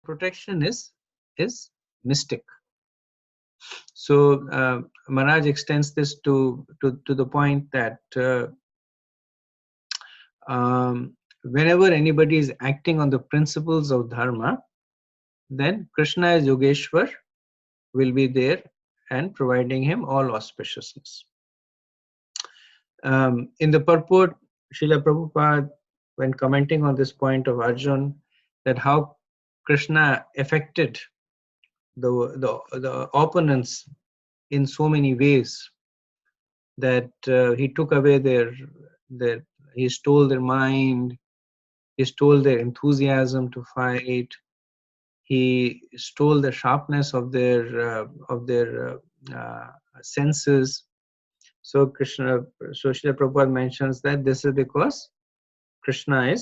protection is mystic. So Maharaj extends this to the point that whenever anybody is acting on the principles of dharma, then Krishna as Yogeshwar will be there and providing him all auspiciousness. In the purport, Srila Prabhupada, when commenting on this point of Arjun, that how Krishna affected the opponents in so many ways, that he took away he stole their mind, he stole their enthusiasm to fight, he stole the sharpness of their senses. So Srila Prabhupada mentions that this is because Krishna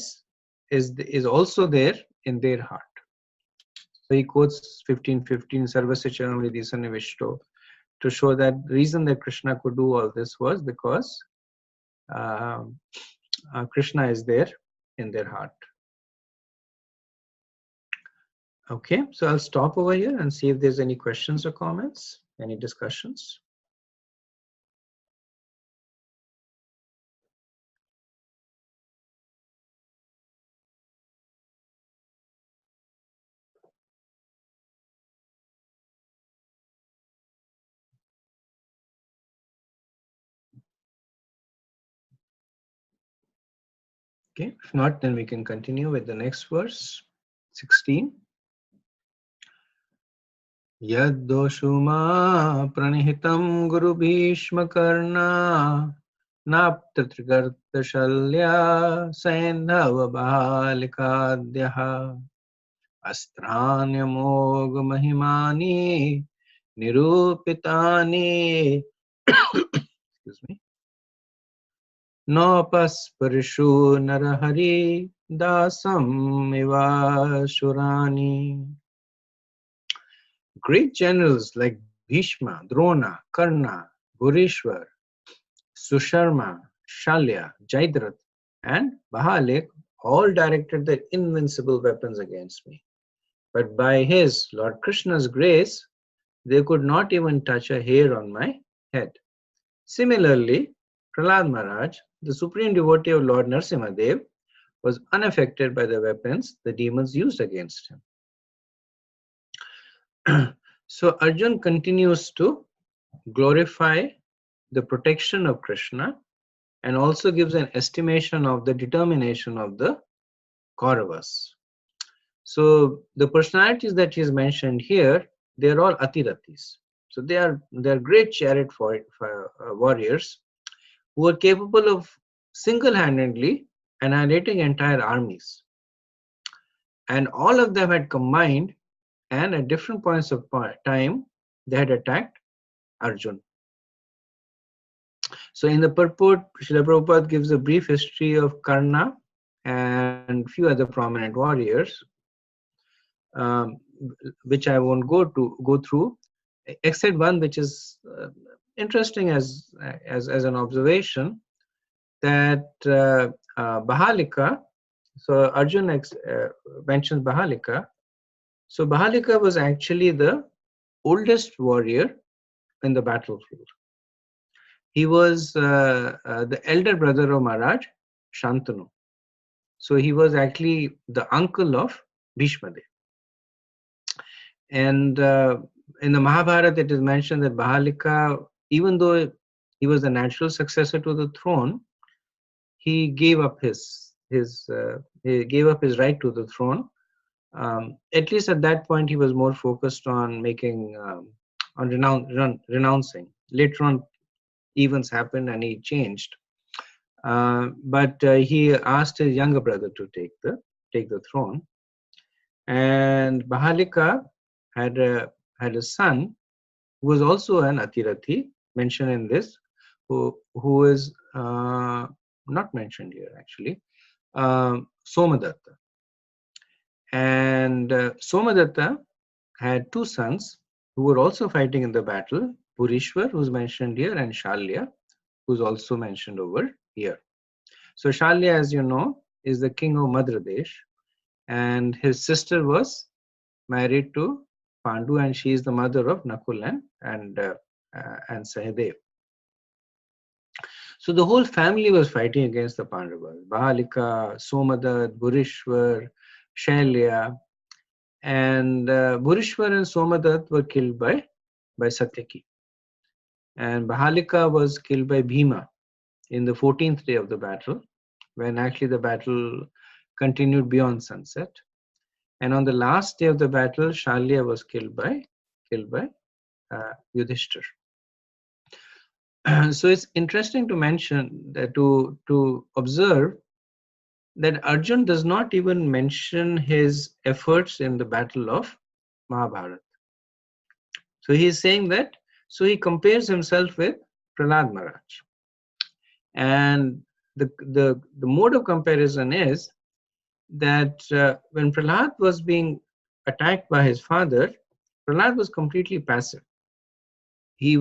is also there in their heart. So he quotes 15:15 Sarvasya Charanamriti Sannivishto to show that the reason that Krishna could do all this was because Krishna is there in their heart. Okay, so I'll stop over here and see if there's any questions or comments, any discussions. Okay, if not, then we can continue with the next verse, 16. Yaddosuma pranihitam guru bhishma karna naptatrigarta shalya saindhava balikadyaha astranyamog mahimani nirupitani excuse me Nopas narahari dasam iva shurani. Great generals like Bhishma, Drona, Karna, Bhurishwar, Susharma, Shalya, Jayadratha, and Bahalik all directed their invincible weapons against me. But by his, Lord Krishna's grace, they could not even touch a hair on my head. Similarly, Prahlad Maharaj, the supreme devotee of Lord Narasimhadev, was unaffected by the weapons the demons used against him. So Arjun continues to glorify the protection of Krishna and also gives an estimation of the determination of the Kauravas. So the personalities that he has mentioned here, they are all Atirathis. So they are great chariot warriors who are capable of single-handedly annihilating entire armies. And all of them had combined, and at different points of time, they had attacked Arjun. So in the purport, Srila Prabhupada gives a brief history of Karna and few other prominent warriors, which I won't go through, except one which is interesting as an observation, that Bahalika, so Arjun mentions Bahalika. So Bahalika was actually the oldest warrior in the battlefield. He was the elder brother of Maharaj Shantanu. So he was actually the uncle of Bhishma Dev. And in the Mahabharata, it is mentioned that Bahalika, even though he was the natural successor to the throne, he gave up his right to the throne. At least at that point, he was more focused on renouncing. Later on, events happened and he changed. But he asked his younger brother to take the throne. And Bahalika had a son who was also an Atirathi, mentioned in this, who is not mentioned here actually, Somadatta. And Somadatta had two sons who were also fighting in the battle, Purishwar, who's mentioned here, and Shalya, who's also mentioned over here. So Shalya, as you know, is the king of Madhya Pradesh, and his sister was married to Pandu, and she is the mother of Nakul and Sahadev. So the whole family was fighting against the Pandavas. Bahalika, Somadad, Burishwar, Shailya, and Burishwar and Somadad were killed by Satyaki. And Bahalika was killed by Bhima in the 14th day of the battle, when actually the battle continued beyond sunset. And on the last day of the battle, Shalya was killed by Yudhishthir. So it's interesting to mention that to observe that Arjun does not even mention his efforts in the battle of Mahabharata. So he is saying that, so he compares himself with Prahlad Maharaj. And the mode of comparison is that when Prahlad was being attacked by his father, Prahlad was completely passive. He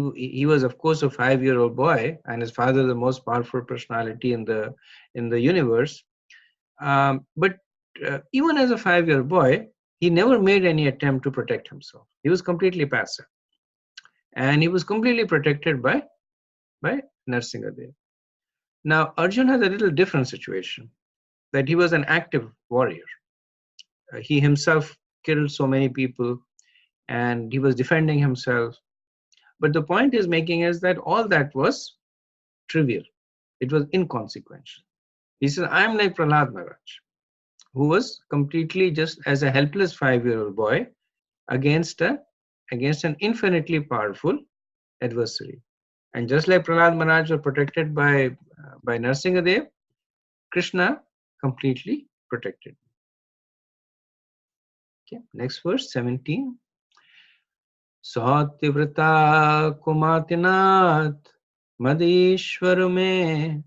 was, of course, a 5-year-old boy, and his father the most powerful personality in the universe. But even as a 5-year boy, he never made any attempt to protect himself. He was completely passive, and he was completely protected by Narsingadev. Now Arjun has a little different situation, that he was an active warrior. He himself killed so many people, and he was defending himself. But the point he's making is that all that was trivial. It was inconsequential. He says, I am like Prahlad Maharaj, who was completely just as a helpless 5-year-old boy against an infinitely powerful adversary. And just like Prahlad Maharaj was protected by Narsingadev, Krishna completely protected. Okay, next verse 17. Satyvrata kumatinath madishwar me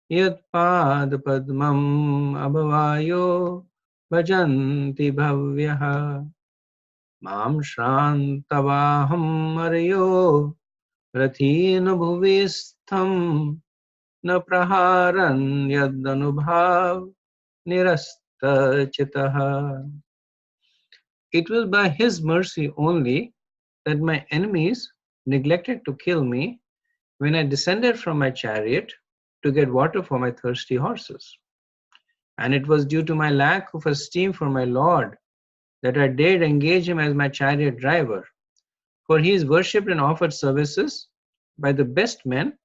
yat pad padmam abhavayo bhajanti bhavyaha mam shrantavaham aryo rathina bhuvistham na praharan yadanubhav nirasta chitaha. It was by his mercy only that my enemies neglected to kill me when I descended from my chariot to get water for my thirsty horses. And it was due to my lack of esteem for my Lord that I dared engage him as my chariot driver, for he is worshipped and offered services by the best men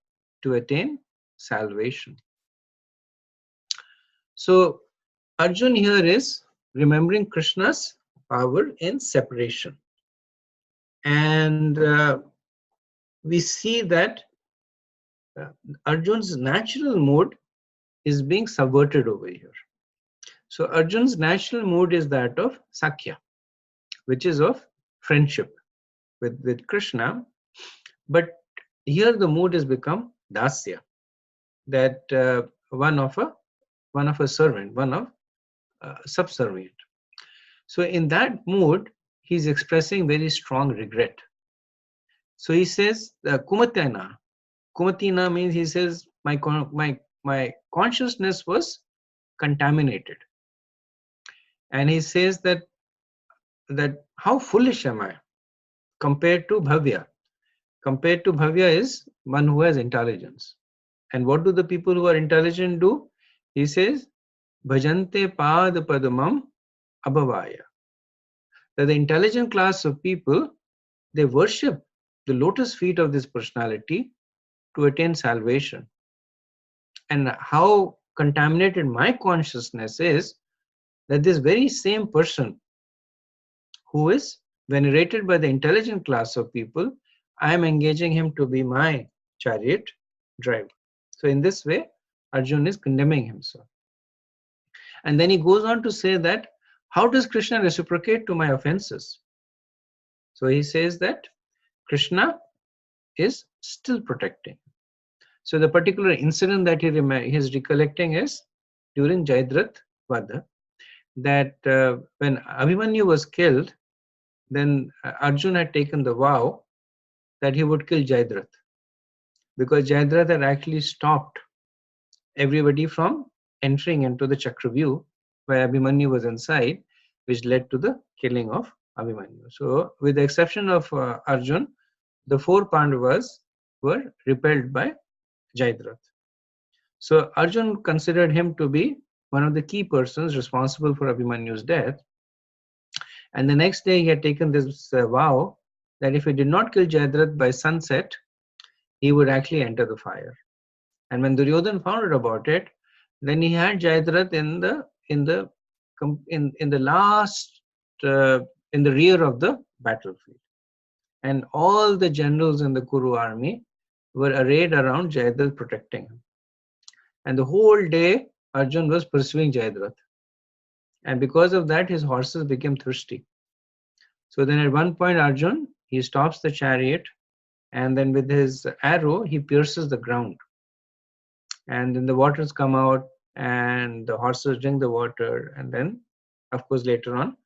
to attain salvation. So Arjun here is remembering Krishna's power in separation. And we see that Arjun's natural mood is being subverted over here. So Arjun's natural mood is that of Sakhya, which is of friendship with Krishna. But here the mood has become Dasya, that one of a servant, one of subservient. So in that mood, he's expressing very strong regret. So he says, Kumatina. Kumatina means, he says, my consciousness was contaminated. And he says that how foolish am I compared to Bhavya. Compared to Bhavya is one who has intelligence. And what do the people who are intelligent do? He says, Bhajante pad padamam abhavaya. That the intelligent class of people, they worship the lotus feet of this personality to attain salvation. And how contaminated my consciousness is, that this very same person who is venerated by the intelligent class of people, I am engaging him to be my chariot driver. So in this way, Arjun is condemning himself. And then he goes on to say that, how does Krishna reciprocate to my offenses? So he says that Krishna is still protecting. So the particular incident that he is recollecting is during Jayadratha Vadha, that when Abhimanyu was killed, then Arjun had taken the vow that he would kill Jayadratha, because Jayadratha had actually stopped everybody from entering into the Chakravyuh where Abhimanyu was inside, which led to the killing of Abhimanyu. So with the exception of Arjun, the 4 Pandavas were repelled by Jayadratha. So Arjun considered him to be one of the key persons responsible for Abhimanyu's death. And the next day he had taken this vow that if he did not kill Jayadratha by sunset, he would actually enter the fire. And when Duryodhan found out about it, then he had Jayadratha in the last in the rear of the battlefield, and all the generals in the Kuru army were arrayed around Jayadratha protecting him. And the whole day Arjun was pursuing Jayadratha, and because of that his horses became thirsty. So then at one point Arjun, he stops the chariot, and then with his arrow he pierces the ground, and then the waters come out and the horses drink the water, and then of course later on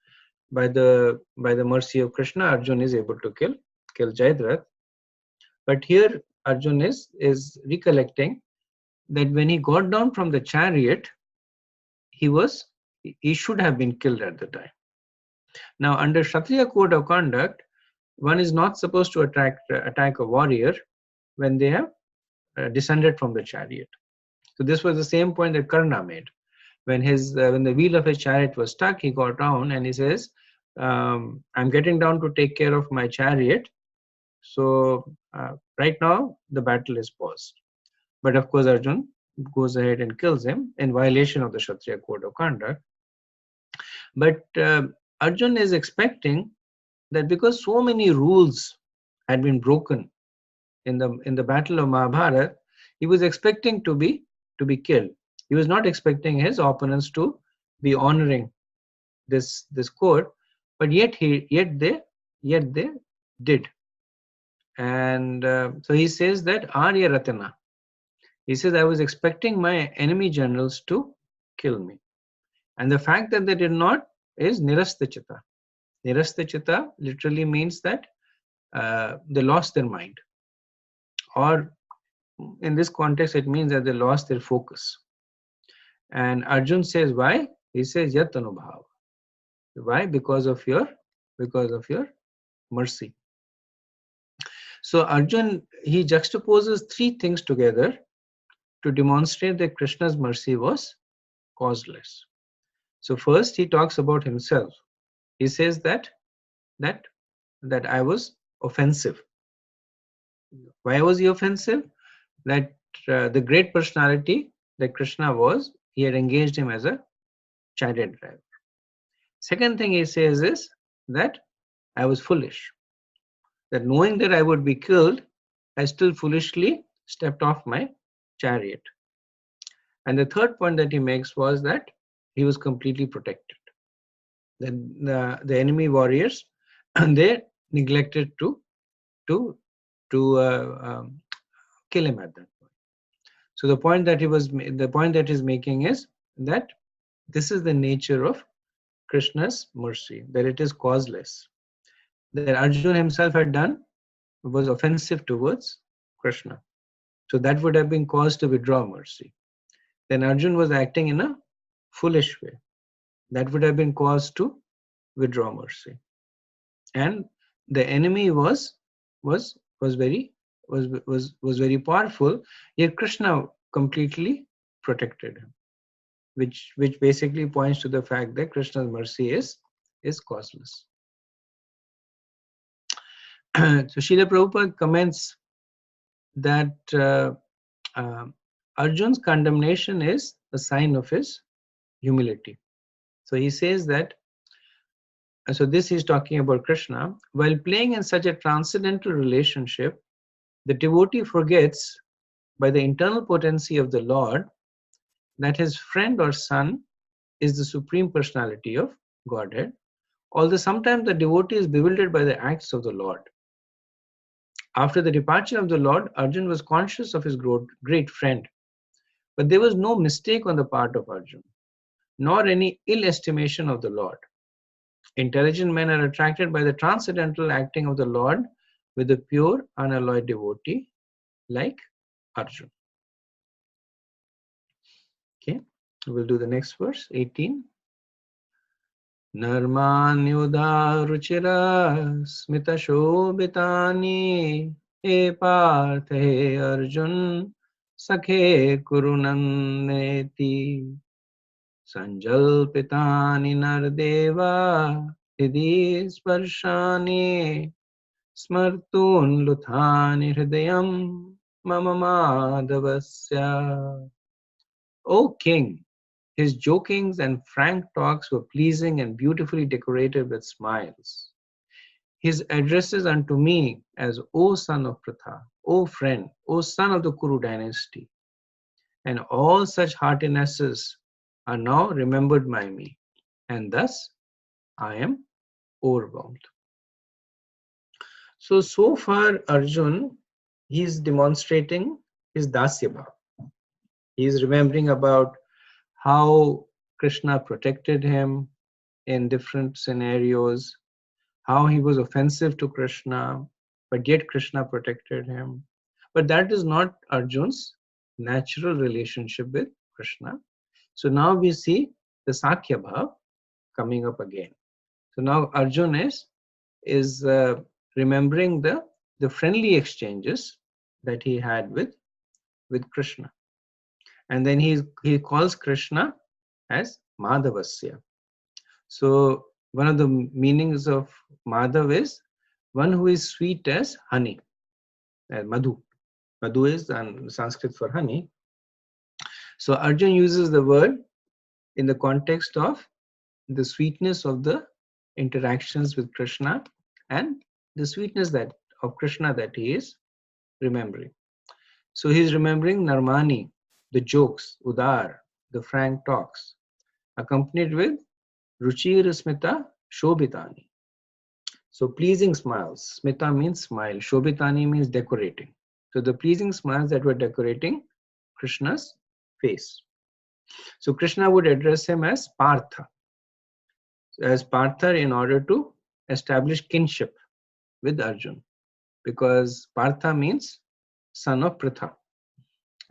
by the mercy of Krishna, Arjun is able to kill Jayadratha. But here Arjun is recollecting that when he got down from the chariot, he should have been killed at the time. Now under Kshatriya code of conduct, one is not supposed to attack a warrior when they have descended from the chariot. So this was the same point that Karna made. When the wheel of his chariot was stuck, he got down and he says, I'm getting down to take care of my chariot. So right now the battle is paused. But of course Arjun goes ahead and kills him in violation of the Kshatriya code of conduct. But Arjun is expecting that because so many rules had been broken in the battle of Mahabharata, he was expecting to be killed. He was not expecting his opponents to be honoring this code, but yet they did. And so he says that Arya Ratana, he says, I was expecting my enemy generals to kill me, and the fact that they did not is Nirastachita. Nirastachita literally means that they lost their mind, or in this context it means that they lost their focus. And Arjun says, why? He says, Yat Anubhav. Why? Because of your mercy. So Arjun, he juxtaposes 3 things together to demonstrate that Krishna's mercy was causeless. So first he talks about himself. He says that I was offensive. Why was he offensive? That the great personality that Krishna was, he had engaged him as a chariot driver. Second thing he says is that I was foolish. That knowing that I would be killed, I still foolishly stepped off my chariot. And the third point that he makes was that he was completely protected. That the enemy warriors, they neglected to kill him at that point. So the point that he's making is that this is the nature of Krishna's mercy, that it is causeless. That Arjuna himself had done was offensive towards Krishna. So that would have been cause to withdraw mercy. Then Arjuna was acting in a foolish way. That would have been cause to withdraw mercy. And the enemy was very powerful, yet Krishna completely protected him, which basically points to the fact that Krishna's mercy is causeless. So Srila Prabhupada comments that Arjun's condemnation is a sign of his humility. So he says that, so this he's talking about Krishna, while playing in such a transcendental relationship, the devotee forgets by the internal potency of the Lord that his friend or son is the Supreme Personality of Godhead, although sometimes the devotee is bewildered by the acts of the Lord. After the departure of the Lord, Arjun was conscious of his great friend, but there was no mistake on the part of Arjun, nor any ill estimation of the Lord. Intelligent men are attracted by the transcendental acting of the Lord with a pure, unalloyed devotee like Arjun. Okay, we'll do the next verse, 18. Narmanyudaruchira smitashobitani he Parth he Arjun sakhe kurunanneti sanjalpitani nardeva hridhi sparshani smartun luthani hridayam mama madhavasya. O king, his jokings and frank talks were pleasing and beautifully decorated with smiles. His addresses unto me as O son of Pratha, O friend, O son of the Kuru dynasty, and all such heartinesses are now remembered by me, and thus I am overwhelmed. So far, Arjun, he is demonstrating his dasya bhav. He is remembering about how Krishna protected him in different scenarios, how he was offensive to Krishna, but yet Krishna protected him. But that is not Arjun's natural relationship with Krishna. So now we see the Sakya Bhav coming up again. So now Arjun is remembering the friendly exchanges that he had with Krishna. And then he calls Krishna as Madhavasya. So one of the meanings of Madhav is one who is sweet as honey, as Madhu. Madhu is Sanskrit for honey. So Arjun uses the word in the context of the sweetness of the interactions with Krishna and the sweetness that of Krishna that he is remembering. So he is remembering Narmani, the jokes, Udar, the frank talks, accompanied with Ruchir Smita Shobitani. So pleasing smiles. Smita means smile. Shobitani means decorating. So the pleasing smiles that were decorating Krishna's face. So Krishna would address him as Partha. As Partha in order to establish kinship with Arjun. Because Partha means son of Pritha.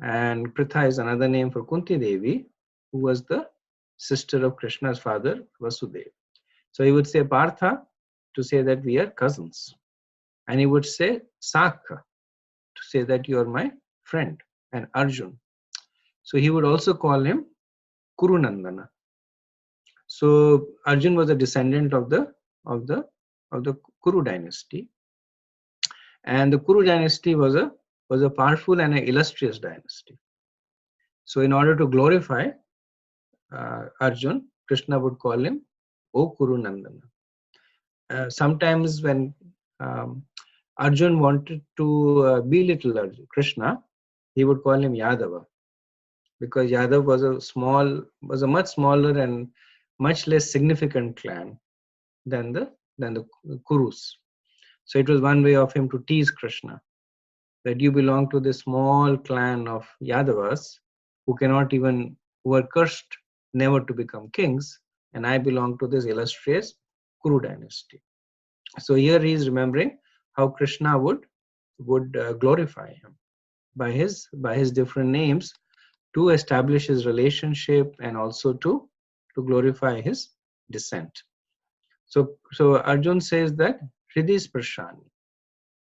And Pritha is another name for Kunti Devi, who was the sister of Krishna's father, Vasudeva. So he would say Partha to say that we are cousins. And he would say Sakha to say that you are my friend, and Arjun. So he would also call him Kurunandana. So Arjun was a descendant of the Kuru dynasty, and the Kuru dynasty was a powerful and an illustrious dynasty. So in order to glorify Arjun, Krishna would call him O Kurunandana. Sometimes when Arjun wanted to belittle Krishna, he would call him Yadava, because Yadav was a much smaller and much less significant clan than the Kurus. So it was one way of him to tease Krishna, that you belong to this small clan of Yadavas who are cursed never to become kings, and I belong to this illustrious Kuru dynasty. So here he is remembering how Krishna would glorify him by his different names to establish his relationship and also to glorify his descent. So Arjun says that Hridhi Sparshani,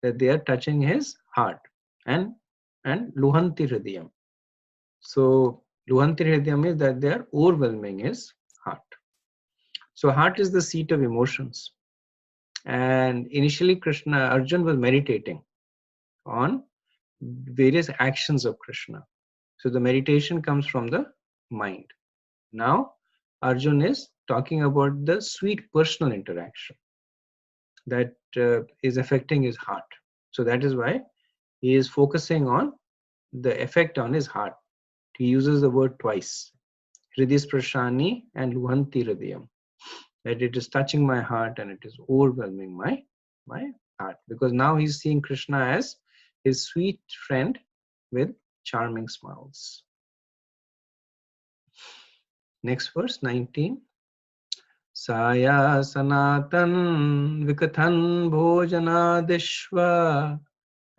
that they are touching his heart, and Luhanti Hridayam. So Luhanti Hridayam is that they are overwhelming his heart. So heart is the seat of emotions. And initially Arjun was meditating on various actions of Krishna. So the meditation comes from the mind. Now Arjun is talking about the sweet personal interaction that is affecting his heart. So that is why he is focusing on the effect on his heart. He uses the word twice, Hridis Prashani and Luhanti Hridayam, that it is touching my heart and it is overwhelming my heart, because now he's seeing Krishna as his sweet friend with charming smiles. Next verse 19. Saya sanatan vikathan bhojanadishva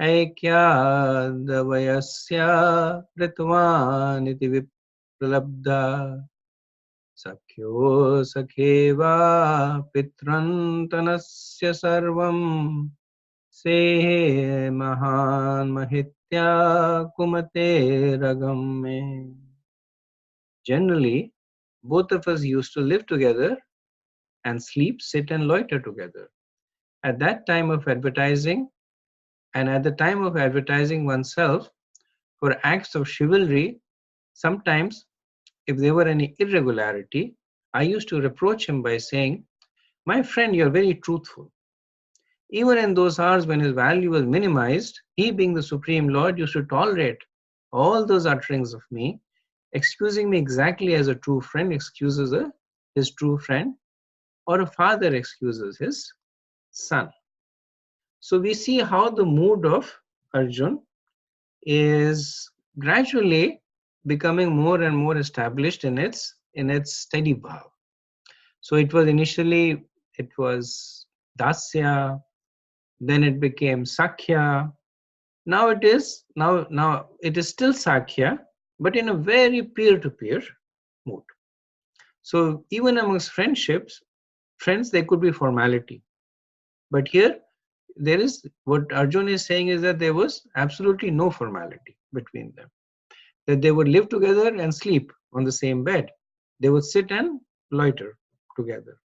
aikyadavayasya ritvaniti vipralabdha Sakhyo sakheva pitrantanasya sarvam se mahan mahitya kumate ragam me. Generally, both of us used to live together and sleep, sit, and loiter together. At that time of advertising, and at the time of advertising oneself for acts of chivalry, sometimes if there were any irregularity, I used to reproach him by saying, "My friend, you're very truthful." Even in those hours when his value was minimized, he, being the Supreme Lord, used to tolerate all those utterings of me, excusing me exactly as a true friend excuses his true friend, or a father excuses his son. So we see how the mood of Arjun is gradually becoming more and more established in its steady bhav. So it was initially it was dasya, then it became sakhya. Now it is still sakhya, but in a very peer-to-peer mood. So even amongst friends there could be formality, but here there is what Arjun is saying is that there was absolutely no formality between them. That they would live together and sleep on the same bed. They would sit and loiter together.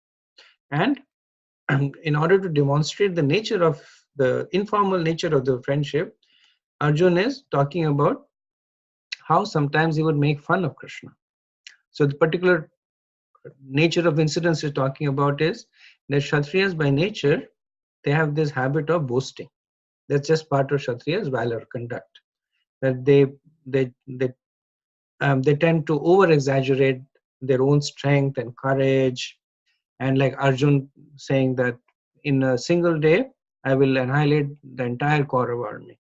And in order to demonstrate the nature of the informal nature of the friendship, Arjun is talking about how sometimes he would make fun of Krishna. So the particular nature of incidents he's talking about is that Kshatriyas by nature, they have this habit of boasting. That's just part of Kshatriya's valor conduct. That they tend to over exaggerate their own strength and courage, and like Arjun saying that in a single day I will annihilate the entire Kaurav army,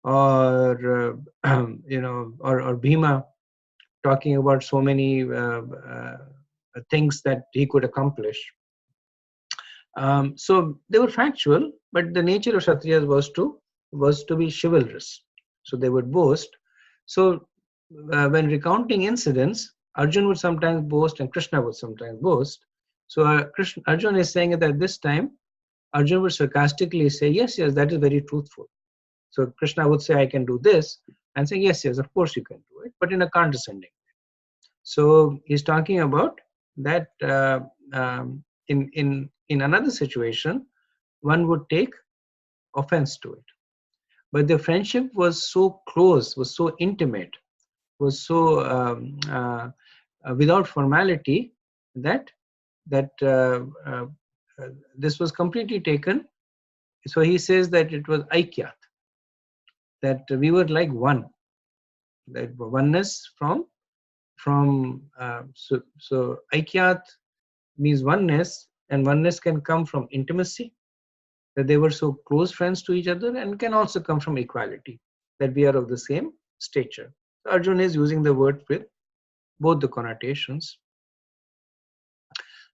or or Bhima talking about so many things that he could accomplish. So they were factual, but the nature of Kshatriyas was to be chivalrous. So they would boast. So when recounting incidents, Arjun would sometimes boast and Krishna would sometimes boast. So Arjun is saying that at this time, Arjun would sarcastically say, "Yes, yes, that is very truthful." So Krishna would say, "I can do this," and say, "Yes, yes, of course you can do it," but in a condescending. So he's talking about that in another situation, one would take offense to it. But the friendship was so close, was so intimate, was so without formality that this was completely taken. So he says that it was aikyat, that we were like one, that oneness so aikyat means oneness, and oneness can come from intimacy, that they were so close friends to each other, and can also come from equality, that we are of the same stature. So Arjun is using the word with both the connotations.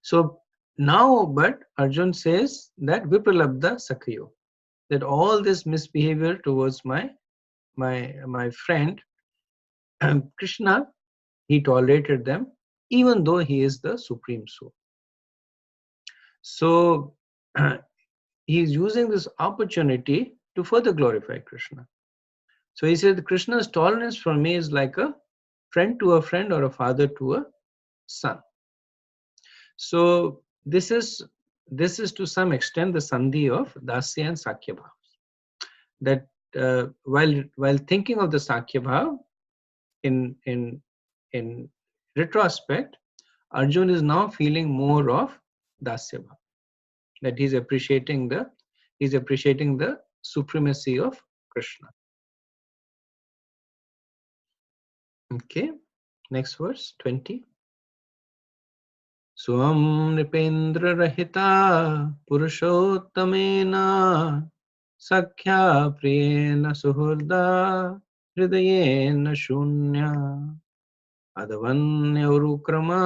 So now, but Arjun says that vipralabdha sakhayo, that all this misbehavior towards my friend Krishna, he tolerated them, even though he is the supreme soul. So he is using this opportunity to further glorify Krishna. So he said, Krishna's tolerance for me is like a friend to a friend or a father to a son. So this is to some extent the sandhi of dasya and sakya bhav. That while thinking of the sakya bhav in retrospect, Arjun is now feeling more of dasya bhav. That he's appreciating the supremacy of Krishna. Okay, next verse 20. Swam nipendra rahita purushottamena sakhya priyena suhurda hridayena shunya adavanya urukrama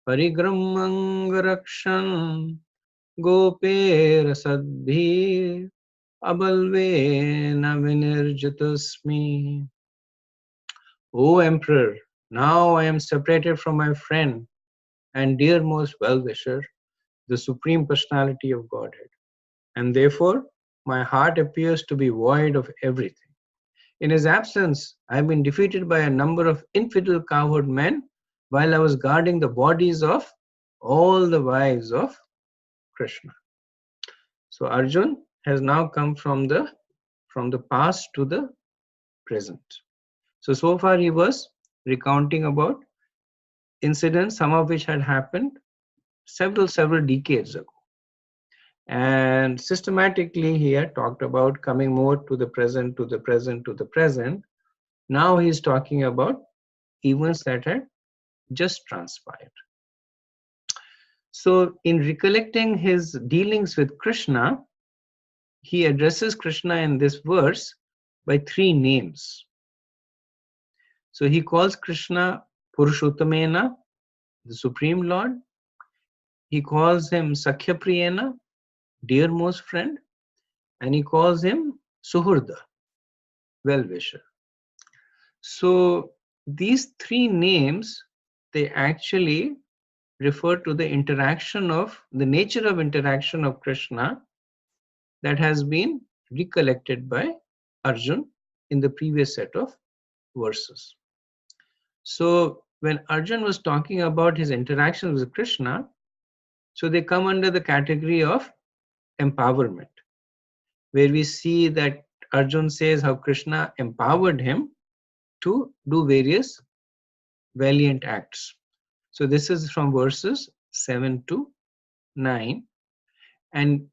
parigramangarakshan gopera sadbhi abalvena vinirjitasmi. O Emperor, Now I am separated from my friend and dearmost well-wisher, the Supreme Personality of Godhead. And therefore, my heart appears to be void of everything. In his absence, I have been defeated by a number of infidel cowherd men while I was guarding the bodies of all the wives of Krishna. So Arjun has now come from the past to the present. So far he was recounting about incidents, some of which had happened several decades ago. And systematically he had talked about coming more to the present, to the present, to the present. Now he's talking about events that had just transpired. So in recollecting his dealings with Krishna, he addresses Krishna in this verse by 3 names. So he calls Krishna Purushottamena, the Supreme Lord. He calls him Sakhyapriyena, dearmost friend, and he calls him Suhurda, well-wisher. So these 3 names, they actually refer to the nature of interaction of Krishna that has been recollected by Arjun in the previous set of verses. So when Arjun was talking about his interactions with Krishna, so they come under the category of empowerment, where we see that Arjun says how Krishna empowered him to do various valiant acts. So this is from verses 7 to 9, and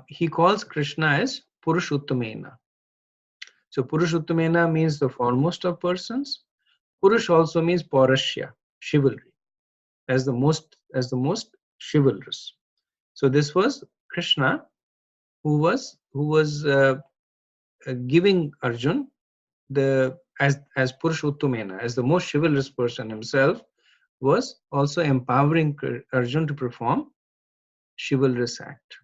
he calls Krishna as Purushottamena. So Purushottamena means the foremost of persons. Purush also means Paurashya, chivalry, as the most chivalrous. So this was Krishna who was giving Arjun as Purushottamena, as the most chivalrous person himself, was also empowering Arjun to perform chivalrous act.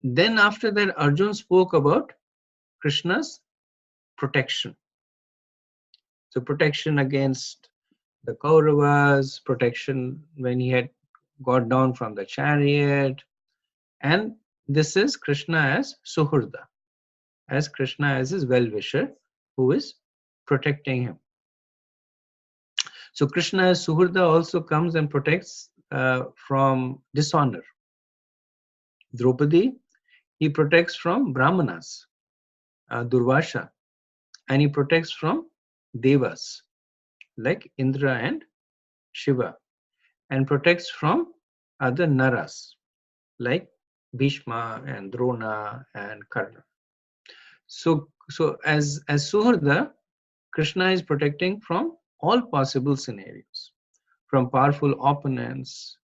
Then after that, Arjun spoke about Krishna's protection. So protection against the Kauravas, protection when he had got down from the chariot, and this is Krishna as Suhurda, as Krishna as his well-wisher who is protecting him. So Krishna as Suhurda also comes and protects from dishonor. Draupadi, he protects from Brahmanas, Durvasha, and he protects from Devas like Indra and Shiva, and protects from other Naras like Bhishma and Drona and Karna. So as Suhurda, Krishna is protecting from all possible scenarios, from powerful opponents,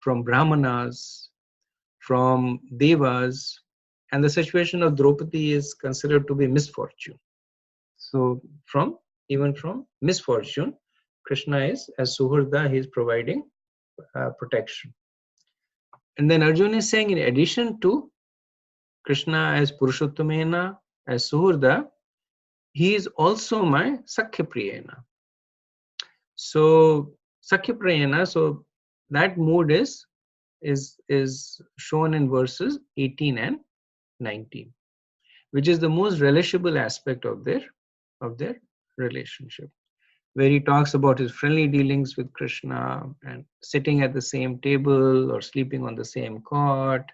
from Brahmanas, from Devas, and the situation of Draupadi is considered to be misfortune. So even from misfortune, Krishna is, as Suhurda, he is providing protection. And then Arjuna is saying, in addition to Krishna as Purushottamena, as Suhurda, he is also my Sakhyapriyena. So Sakhyapriyena, so that mood is shown in verses 18 and 19, which is the most relishable aspect of their relationship, where he talks about his friendly dealings with Krishna and sitting at the same table or sleeping on the same cot,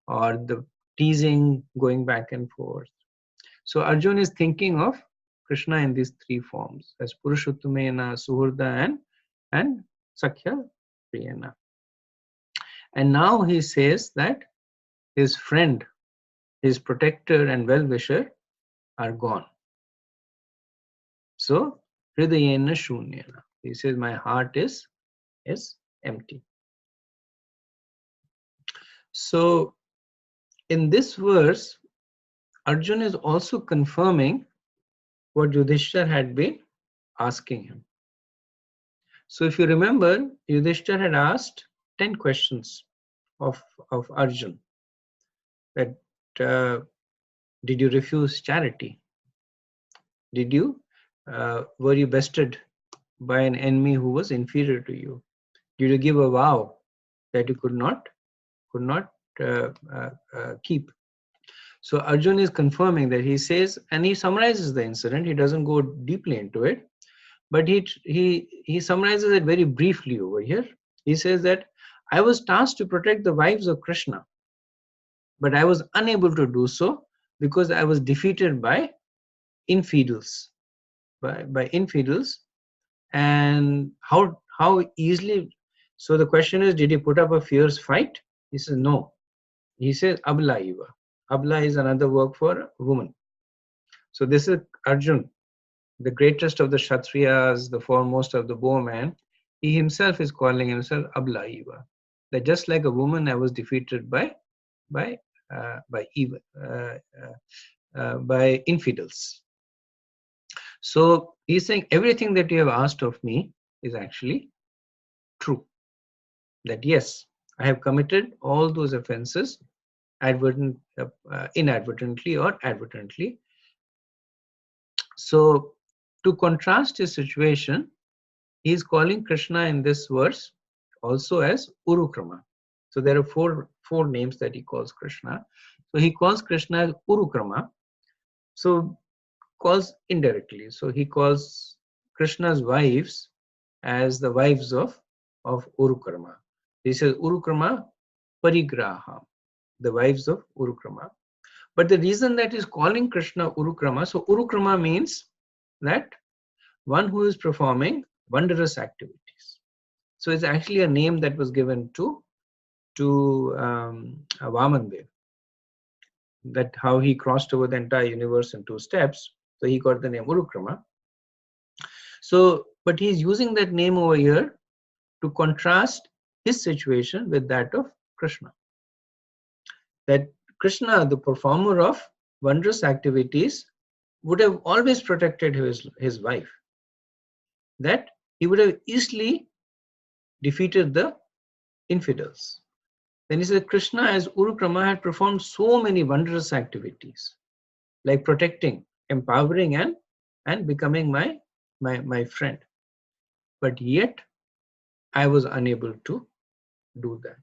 or the teasing going back and forth. So Arjun is thinking of Krishna in these 3 forms, as Purushottamena, Suhurda, and Sakhya Priyana. And now he says that his friend, his protector and well-wisher are gone. So Hridayena Shunyana. He says, my heart is empty. So in this verse, Arjun is also confirming what Yudhishthira had been asking him. So if you remember, Yudhishthira had asked 10 questions of Arjun. That did you refuse charity? Did you were you bested by an enemy who was inferior to you? Did you give a vow that you could not uh, keep? So Arjun is confirming that. He says, and he summarizes the incident. He doesn't go deeply into it, but he summarizes it very briefly over here. He says that I was tasked to protect the wives of Krishna, but I was unable to do so because I was defeated by infidels. By infidels, and how easily. So the question is, did he put up a fierce fight? He says no. He says abla iva. Abla is another word for woman. So this is Arjun, the greatest of the Kshatriyas, the foremost of the bowmen. He himself is calling himself abla iva. That just like a woman, I was defeated by evil, by infidels. So he's saying everything that you have asked of me is actually true. That yes, I have committed all those offenses inadvertently or advertently. So to contrast his situation, he is calling Krishna in this verse also as Urukrama. So there are four names that he calls Krishna. So he calls Krishna as Urukrama. So calls indirectly. So he calls Krishna's wives as the wives of Urukrama. He says Urukrama Parigraha, the wives of Urukrama. But the reason that is calling Krishna Urukrama, so Urukrama means that one who is performing wondrous activities. So it's actually a name that was given to Vamandev. That how he crossed over the entire universe in 2 steps. So he got the name Urukrama. So, but he's using that name over here to contrast his situation with that of Krishna. That Krishna, the performer of wondrous activities, would have always protected his wife. That he would have easily defeated the infidels. Then he said Krishna as Urukrama had performed so many wondrous activities, like protecting, empowering, and becoming my friend. But yet I was unable to do that.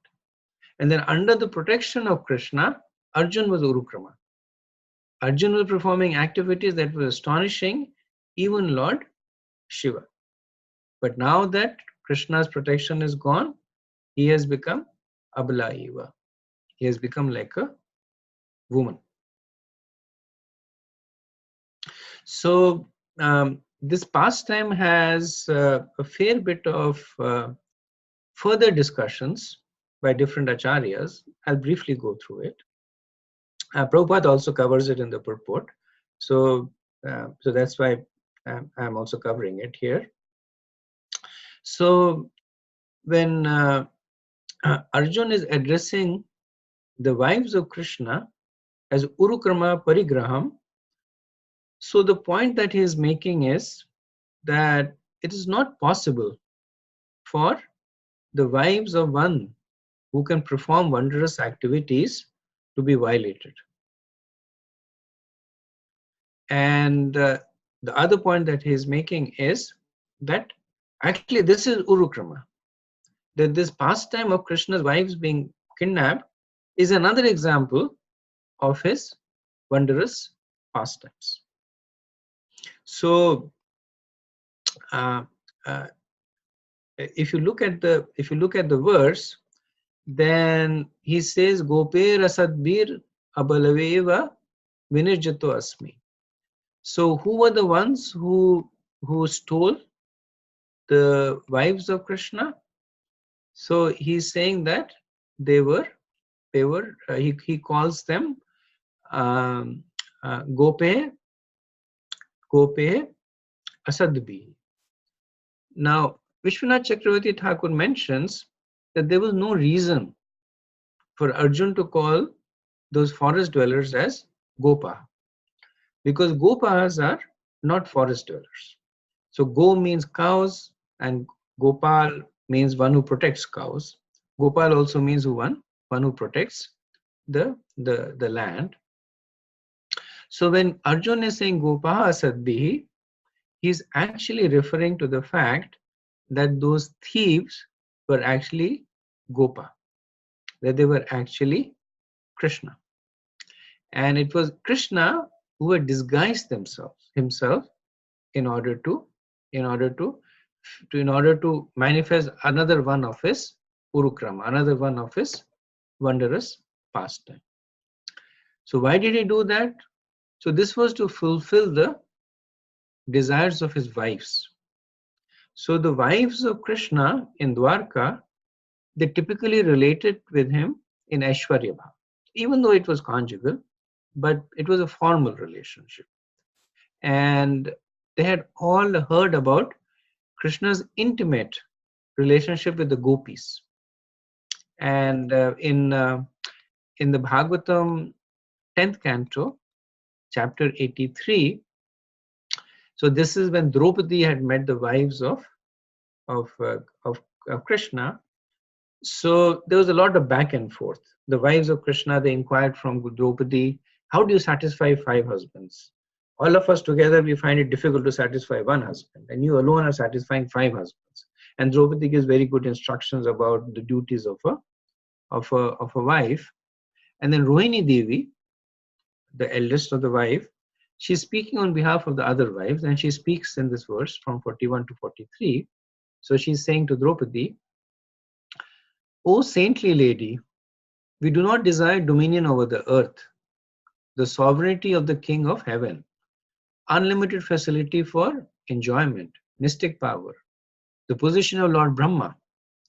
And then under the protection of Krishna, Arjun was Urukrama. Arjun was performing activities that were astonishing even Lord Shiva. But now that Krishna's protection is gone, he has become Abla Eva. He has become like a woman. So this pastime has a fair bit of further discussions by different acharyas. I'll briefly go through it. Prabhupada also covers it in the purport. So that's why I'm also covering it here. So when Arjun is addressing the wives of Krishna as Urukrama Parigraham, so the point that he is making is that it is not possible for the wives of one who can perform wondrous activities to be violated. And the other point that he is making is that actually this is Urukrama. That this pastime of Krishna's wives being kidnapped is another example of his wondrous pastimes. So if you look at the verse, then he says Gope Rasadbir Abalaveva Vinirjato Asmi. So who were the ones who stole the wives of Krishna? So he's saying that they were he calls them Gope Asadbi. Now Vishwanath Chakravarti Thakur mentions that there was no reason for Arjun to call those forest dwellers as Gopa, because Gopas are not forest dwellers. So Go means cows and Gopal means one who protects cows. Gopal also means one who protects the land. So when Arjun is saying Gopa Asadbihi, he's actually referring to the fact that those thieves were actually Gopa, that they were actually Krishna. And it was Krishna who had disguised himself in order to in order to in order to manifest another one of his urukrama, another one of his wondrous pastime. So why did he do that? So this was to fulfill the desires of his wives. So the wives of Krishna in Dwarka, they typically related with him in Aishwarya Bhav, even though it was conjugal, but it was a formal relationship. And they had all heard about Krishna's intimate relationship with the gopis. And in the Bhagavatam 10th canto, chapter 83, so this is when Draupadi had met the wives of, uh, of, of Krishna. So there was a lot of back and forth. The wives of Krishna, they inquired from Draupadi, how do you satisfy 5 husbands? All of us together, we find it difficult to satisfy 1 husband, and you alone are satisfying 5 husbands. And Draupadi gives very good instructions about the duties of a wife. And then Rohini Devi, the eldest of the wife, she's speaking on behalf of the other wives, and she speaks in this verse from 41 to 43. So she's saying to Draupadi, O saintly lady, we do not desire dominion over the earth, the sovereignty of the King of heaven, unlimited facility for enjoyment, mystic power, the position of Lord Brahma,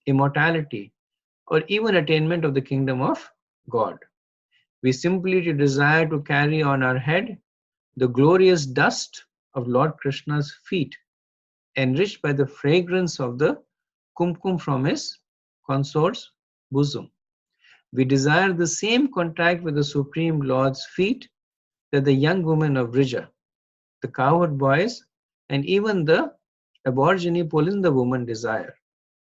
immortality, or even attainment of the kingdom of God. We simply desire to carry on our head the glorious dust of Lord Krishna's feet, enriched by the fragrance of the kumkum from his consort's bosom. We desire the same contact with the Supreme Lord's feet that the young women of Vrija, the cowherd boys, and even the aborigine Polinda woman desire,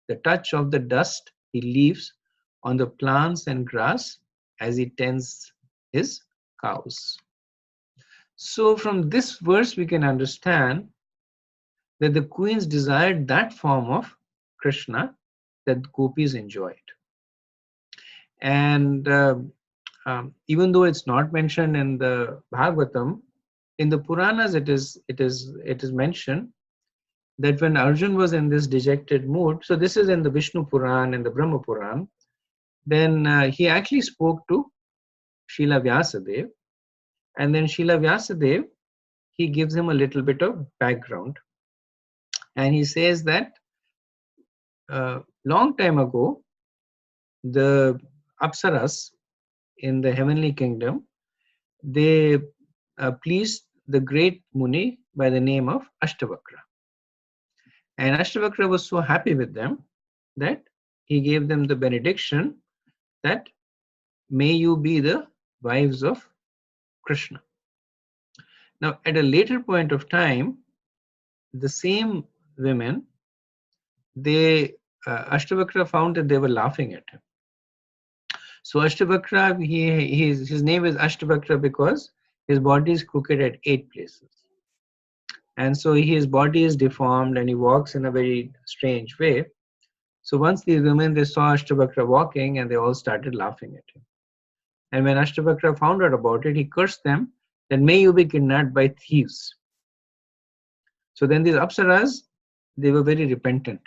the touch of the dust he leaves on the plants and grass as he tends his cows. So from this verse we can understand that the queens desired that form of Krishna that gopis enjoyed. And even though it's not mentioned in the Bhagavatam, in the Puranas it is mentioned that when Arjun was in this dejected mood, so this is in the Vishnu Puran and the Brahma Puran, then he actually spoke to Srila Vyasadeva, and then Srila Vyasadeva, he gives him a little bit of background, and he says that long time ago, the Apsaras in the heavenly kingdom, they pleased the great Muni by the name of Ashtavakra. And Ashtavakra was so happy with them that he gave them the benediction that may you be the wives of Krishna. Now, at a later point of time, the same women, Ashtavakra found that they were laughing at him. So Ashtavakra, his name is Ashtavakra because his body is crooked at 8 places. And so his body is deformed and he walks in a very strange way. So once these women, they saw Ashtavakra walking and they all started laughing at him. And when Ashtavakra found out about it, he cursed them that may you be kidnapped by thieves. So then these Apsaras, they were very repentant.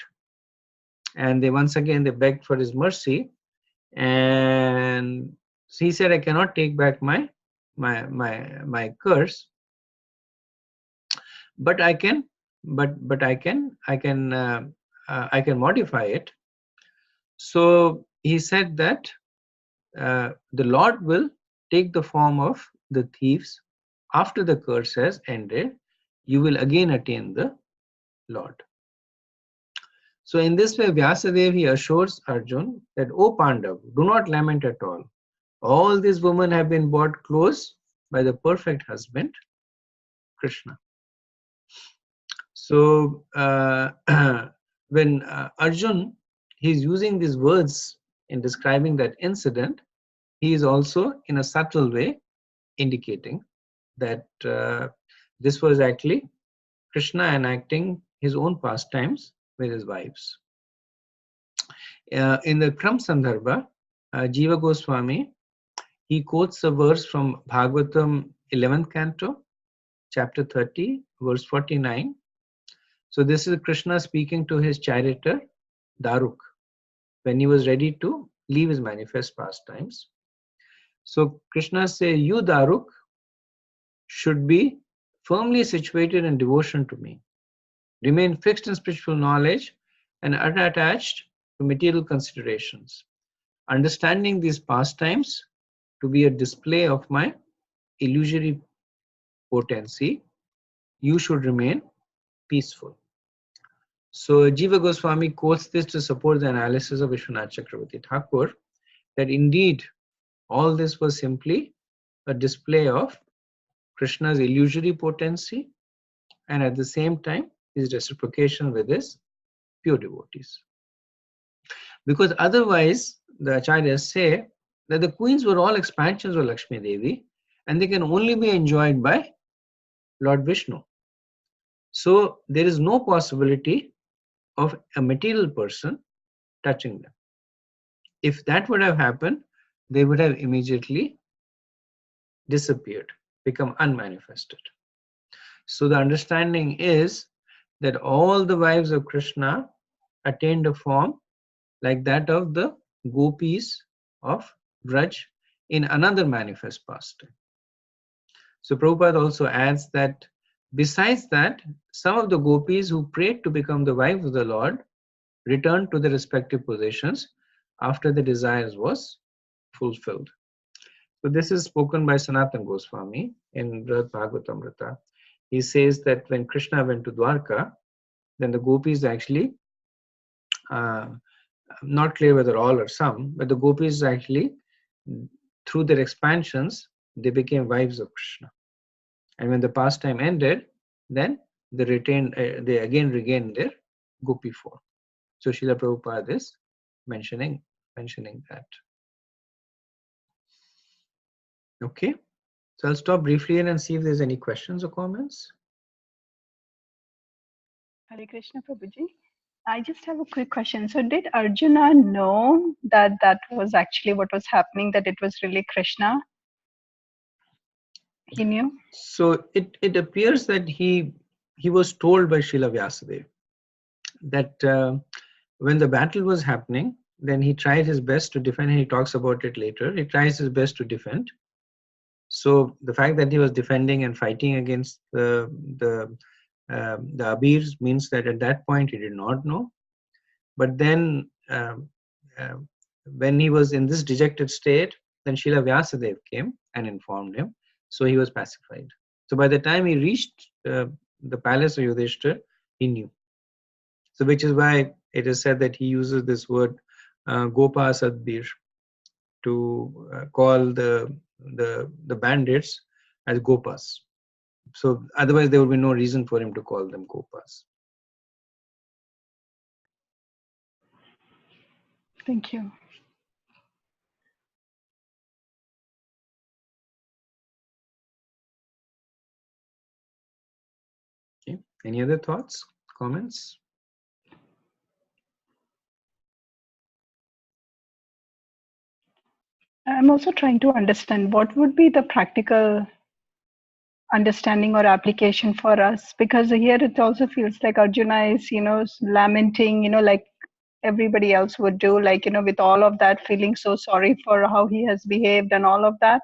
And they once again, they begged for his mercy. And he said, I cannot take back my curse, but I can modify it. So he said that the Lord will take the form of the thieves after the curse has ended. You will again attain the Lord. So in this way, Vyasadeva, he assures Arjun that, O Pandav, do not lament at all. All these women have been brought close by the perfect husband, Krishna. So when Arjun, he's using these words in describing that incident, he is also in a subtle way indicating that this was actually Krishna enacting his own pastimes with his wives. In the Kram Sandarbha, Jiva Goswami, he quotes a verse from Bhagavatam 11th canto, chapter 30, verse 49. So this is Krishna speaking to his charioteer, Daruk, when he was ready to leave his manifest pastimes. So Krishna says, you, Daruk, should be firmly situated in devotion to me. Remain fixed in spiritual knowledge and unattached to material considerations. Understanding these pastimes to be a display of my illusory potency, you should remain peaceful. So Jiva Goswami quotes this to support the analysis of Vishwanath Chakravarti Thakur, that indeed all this was simply a display of Krishna's illusory potency and at the same time his reciprocation with his pure devotees. Because otherwise, the acharyas say that the queens were all expansions of Lakshmi Devi and they can only be enjoyed by Lord Vishnu. So there is no possibility of a material person touching them. If that would have happened, they would have immediately disappeared, become unmanifested. So the understanding is that all the wives of Krishna attained a form like that of the gopis of Braj in another manifest pastime. So Prabhupada also adds that besides that, some of the gopis who prayed to become the wives of the Lord returned to their respective positions after the desires was fulfilled. So this is spoken by Sanatana Goswami in Brihad Bhagavatamrita. He says that when Krishna went to Dwarka, then the gopis actually, not clear whether all or some, but the gopis actually, through their expansions, they became wives of Krishna. And when the pastime ended, then they retained, they again regained their gopi form. So Srila Prabhupada is mentioning that. Okay, so I'll stop briefly here and see if there's any questions or comments. Hare Krishna Prabhuji. I just have a quick question. So did Arjuna know that that was actually what was happening, that it was really Krishna? He knew? So it appears that he was told by Srila Vyasadeva that when the battle was happening, then he tried his best to defend, and he talks about it later. He tries his best to defend. So the fact that he was defending and fighting against the Abirs means that at that point he did not know. But then when he was in this dejected state, then Srila Vyasadeva came and informed him. So he was pacified. So by the time he reached the palace of Yudhishthir, he knew. So which is why it is said that he uses this word Gopa Sadbir to call the bandits as Gopas. So otherwise there would be no reason for him to call them Gopas. Thank you. Okay. Any other thoughts, comments? I'm also trying to understand what would be the practical understanding or application for us, because here it also feels like Arjuna is, lamenting, like everybody else would do, like, with all of that, feeling so sorry for how he has behaved and all of that.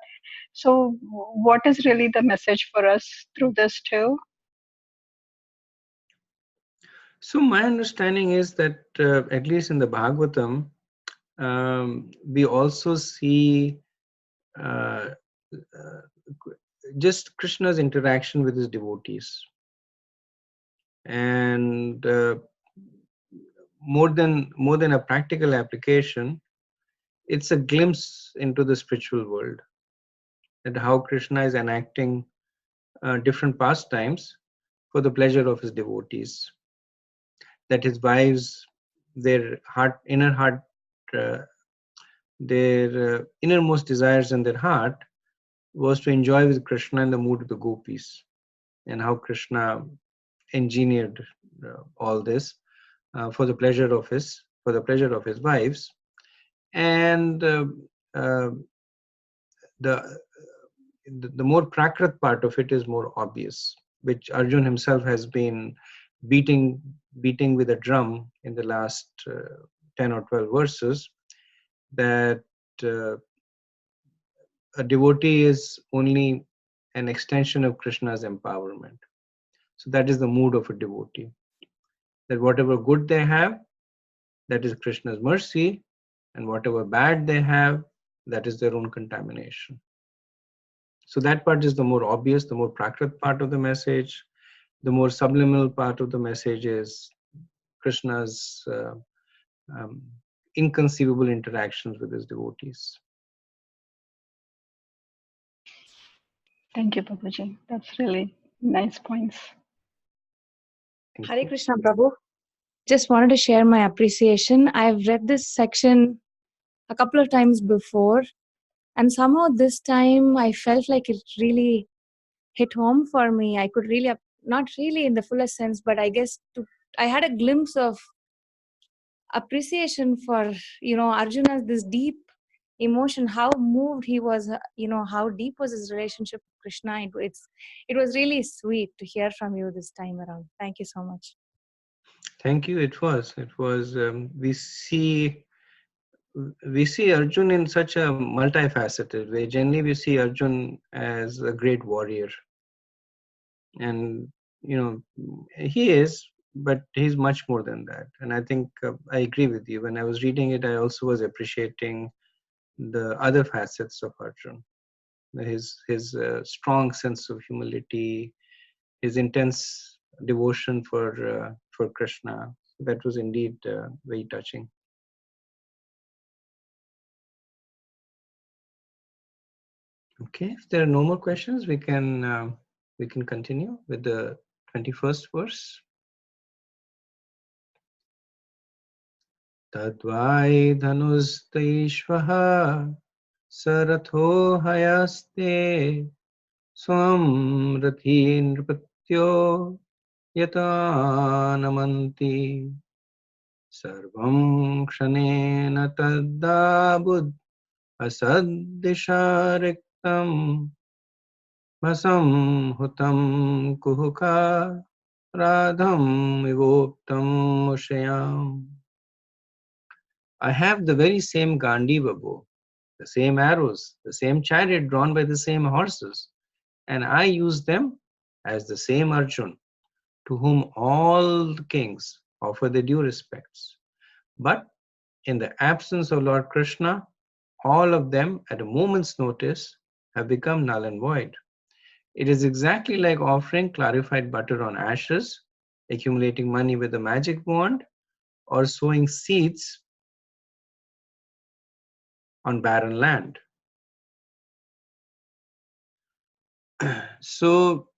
So what is really the message for us through this too? So my understanding is that at least in the Bhagavatam, we also see just Krishna's interaction with his devotees, and more than a practical application, it's a glimpse into the spiritual world, and how Krishna is enacting different pastimes for the pleasure of his devotees. That his wives, their inner heart, their innermost desires in their heart was to enjoy with Krishna in the mood of the gopis, and how Krishna engineered all this for the pleasure of his wives, and uh, the the more prakrit part of it is more obvious, which Arjun himself has been beating with a drum in the last 10 or 12 verses, that uh, a devotee is only an extension of Krishna's empowerment. So that is the mood of a devotee, that whatever good they have, that is Krishna's mercy, and whatever bad they have, that is their own contamination. So that part is the more obvious, the more prakrit part of the message. The more subliminal part of the message is Krishna's um, inconceivable interactions with his devotees. Thank you, Babuji. That's really nice points. Thank Hare you. Krishna Prabhu. Just wanted to share my appreciation. I've read this section a couple of times before, and somehow this time I felt like it really hit home for me. I could really, not really in the fullest sense, but I guess I had a glimpse of appreciation for, Arjuna's this deep emotion, how moved he was, how deep was his relationship with Krishna. It was really sweet to hear from you this time around. Thank you so much. Thank you. It was. We see Arjun in such a multifaceted way. Generally, we see Arjun as a great warrior, and he is, but he's much more than that. And I think I agree with you. When I was reading it, I also was appreciating the other facets of Arjun, his strong sense of humility, his intense devotion for Krishna. That was indeed very touching. Okay, if there are no more questions, we can continue with the 21st verse. Tadvai dhanustaishvaha saratho hayaste swam rathi nripatyo yatanamanti sarvam kshanena taddabud asaddishariktam vasam hutam kuhuka radham vivoktam mushayam. I have the very same Gandiva bow, the same arrows, the same chariot drawn by the same horses, and I use them as the same Arjun, to whom all the kings offer their due respects. But in the absence of Lord Krishna, all of them at a moment's notice have become null and void. It is exactly like offering clarified butter on ashes, accumulating money with a magic wand, or sowing seeds on barren land. So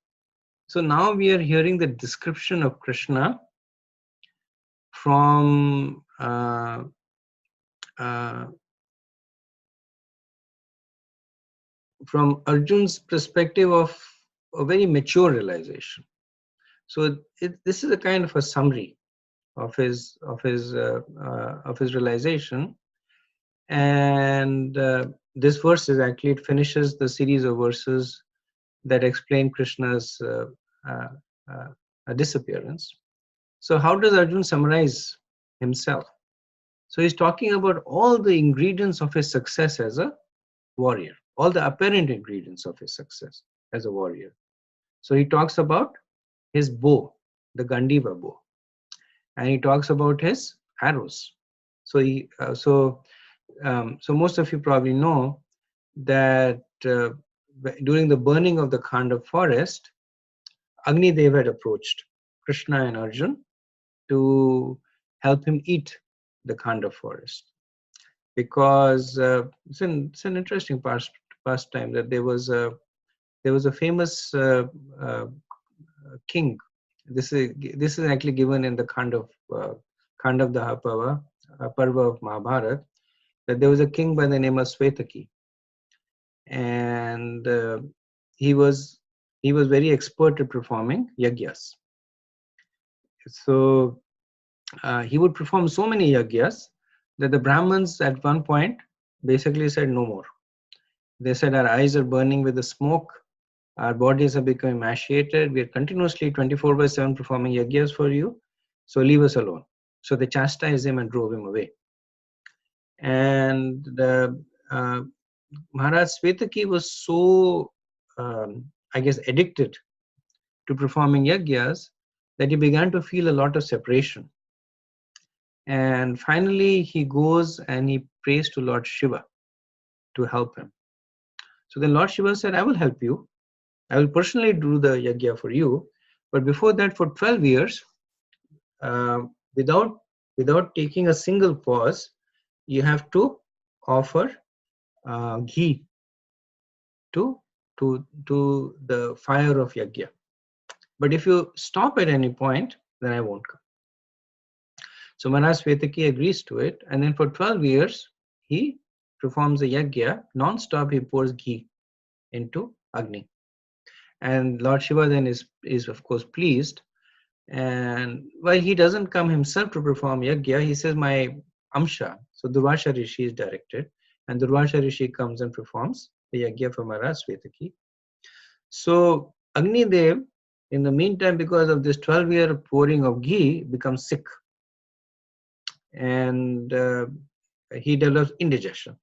now we are hearing the description of Krishna from Arjun's perspective of a very mature realization. So this is a kind of a summary of his realization, and this verse is actually, it finishes the series of verses that explain Krishna's disappearance. So how does Arjun summarize himself? So he's talking about all the ingredients of his success as a warrior, all the apparent ingredients of his success as a warrior. So he talks about his bow, the Gandiva bow, and he talks about his arrows. So most of you probably know that during the burning of the Khandav forest, Agni Dev had approached Krishna and Arjun to help him eat the Khandav forest, because it's an interesting pastime that there was a famous king. This is actually given in the Khandav Daha Parva of Mahabharata, that there was a king by the name of Svetaki, and he was very expert at performing yagyas. So he would perform so many yagyas that the Brahmins at one point basically said no more. They said our eyes are burning with the smoke, our bodies are becoming emaciated, we are continuously 24/7 performing yagyas for you, so leave us alone. So they chastised him and drove him away. And Maharaj Svetaki was so, I guess, addicted to performing yagyas that he began to feel a lot of separation. And finally, he goes and he prays to Lord Shiva to help him. So then Lord Shiva said, I will help you. I will personally do the yagya for you. But before that, for 12 years, uh, without taking a single pause, you have to offer ghee to the fire of yagya. But if you stop at any point, then I won't come. So Maharaj Svetaki agrees to it, and then for 12 years, he performs a yagya, non-stop he pours ghee into Agni. And Lord Shiva then is of course pleased. And while he doesn't come himself to perform yagya, he says, my Amsha, so Durvasha Rishi is directed, and Durvasha Rishi comes and performs the yagya for Maharaj Svetaki. So Agni Dev, in the meantime, because of this 12-year pouring of ghee, becomes sick. And he develops indigestion.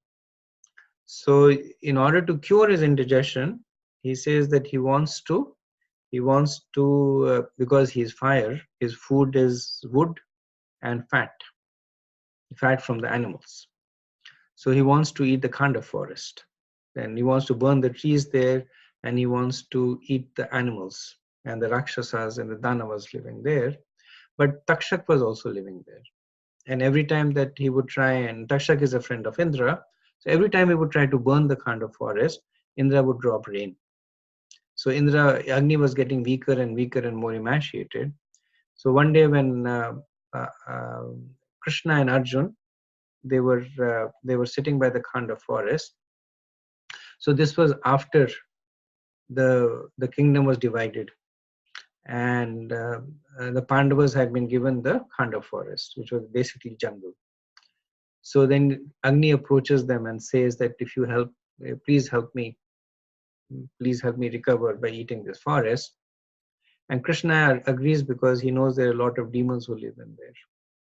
So in order to cure his indigestion, he says that he wants to because he's fire, his food is wood and fat from the animals. So he wants to eat the Khanda forest, and he wants to burn the trees there, and he wants to eat the animals and the Rakshasas and the Danavas living there. But Takshak was also living there. And every time that he would try, and Takshak is a friend of Indra, so every time he would try to burn the Khanda forest, Indra would drop rain. So Agni was getting weaker and weaker and more emaciated. So one day when Krishna and Arjun, they were sitting by the Khanda forest. So this was after the kingdom was divided, and the Pandavas had been given the Khanda forest, which was basically jungle. So then Agni approaches them and says that if you help, please help me recover by eating this forest. And Krishna agrees because he knows there are a lot of demons who live in there.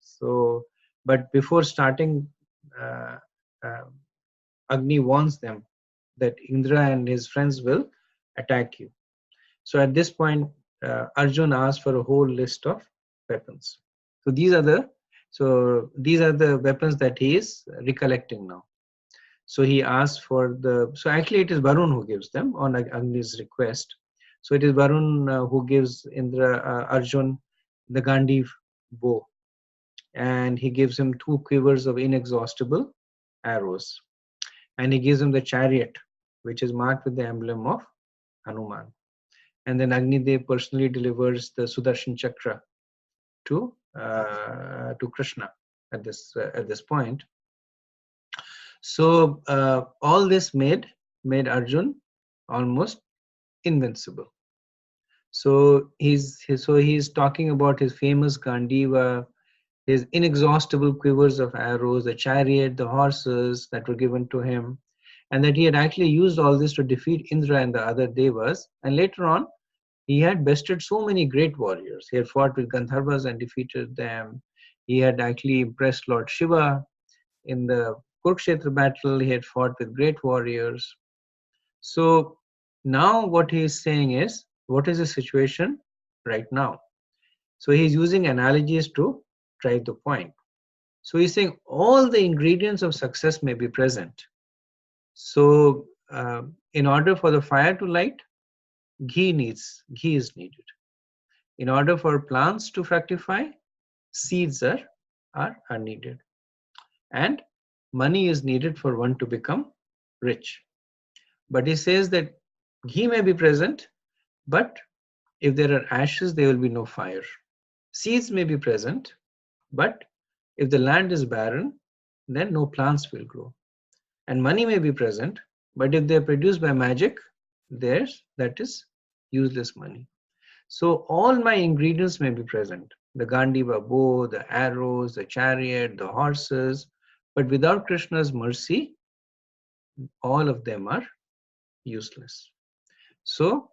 So, but before starting, Agni warns them that Indra and his friends will attack you. So at this point, Arjun asks for a whole list of weapons. So these are the weapons that he is recollecting now. So he asks for so actually it is Varun who gives them on Agni's request. So it is Varun who gives Arjun the Gandiv bow, and he gives him 2 quivers of inexhaustible arrows, and he gives him the chariot, which is marked with the emblem of Hanuman. And then Agni Dev personally delivers the Sudarshan Chakra to Krishna at this point. So all this made Arjun almost invincible. So he's talking about his famous Gandiva, his inexhaustible quivers of arrows, the chariot, the horses that were given to him, and that he had actually used all this to defeat Indra and the other devas. And later on, he had bested so many great warriors. He had fought with Gandharvas and defeated them. He had actually impressed Lord Shiva in the Kurukshetra battle. He had fought with great warriors. So now what he is saying is, what is the situation right now? So he's using analogies to drive the point. So he's saying all the ingredients of success may be present. So in order for the fire to light, ghee is needed. In order for plants to fructify, seeds are needed. And money is needed for one to become rich. But he says that ghee may be present, but if there are ashes, there will be no fire. Seeds may be present, but if the land is barren, then no plants will grow. And money may be present, but if they are produced by magic, that is useless money. So all my ingredients may be present, the Gandiva bow, the arrows, the chariot, the horses. But without Krishna's mercy, all of them are useless. So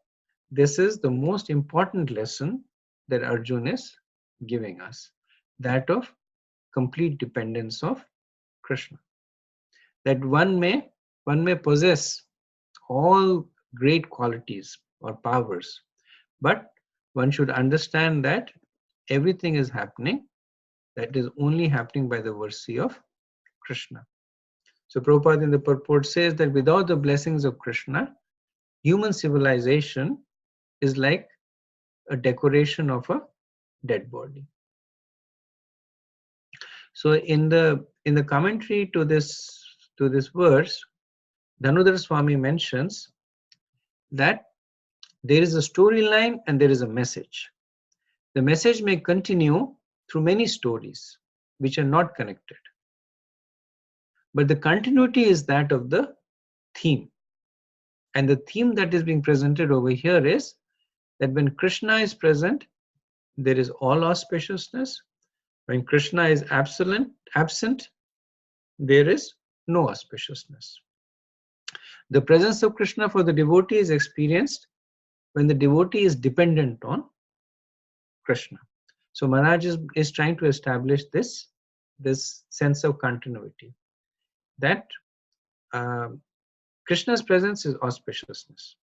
this is the most important lesson that Arjuna is giving us, that of complete dependence of Krishna. That one may possess all great qualities or powers, but one should understand that everything is happening, that is only happening by the mercy of Krishna. So Prabhupada in the purport says that without the blessings of Krishna, human civilization is like a decoration of a dead body. So in the commentary to this verse, Dhanudhara Swami mentions that there is a storyline and there is a message. The message may continue through many stories which are not connected, but the continuity is that of the theme. And the theme that is being presented over here is that when Krishna is present, there is all auspiciousness. When Krishna is absent, there is no auspiciousness. The presence of Krishna for the devotee is experienced when the devotee is dependent on Krishna. So Maharaj is trying to establish this sense of continuity, that Krishna's presence is auspiciousness